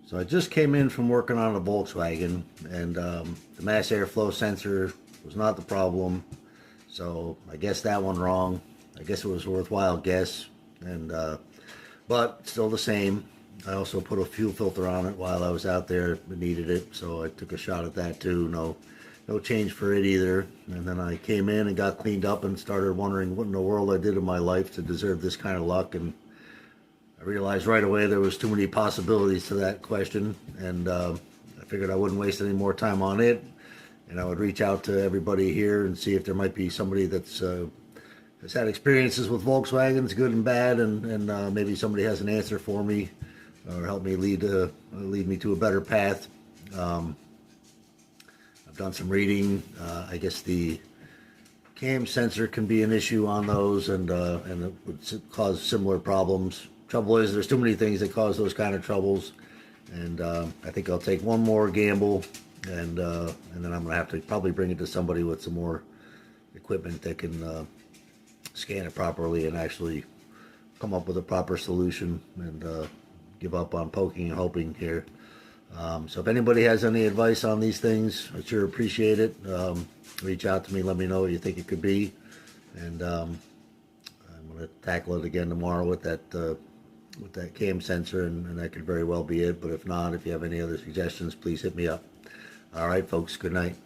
So I just came in from working on a Volkswagen, and the mass airflow sensor was not the problem. So I guessed that one wrong. I guess it was a worthwhile guess, and but still the same. I also put a fuel filter on it while I was out there. It needed it, so I took a shot at that too. No change for it either. And then I came in and got cleaned up and started wondering what in the world I did in my life to deserve this kind of luck. And I realized right away there was too many possibilities to that question, and I figured I wouldn't waste any more time on it, and I would reach out to everybody here and see if there might be somebody that's has had experiences with Volkswagens, good and bad, and maybe somebody has an answer for me or help me lead me to a better path. Um, I've done some reading. I guess the cam sensor can be an issue on those, and it would cause similar problems. Trouble is, there's too many things that cause those kind of troubles, and I think I'll take one more gamble, and then I'm gonna have to probably bring it to somebody with some more equipment that can scan it properly and actually come up with a proper solution, and give up on poking and hoping here. So if anybody has any advice on these things, I sure appreciate it. Reach out to me, let me know what you think it could be, and I'm going to tackle it again tomorrow with that cam sensor, and that could very well be it. But if not, if you have any other suggestions, please hit me up. All right, folks, good night.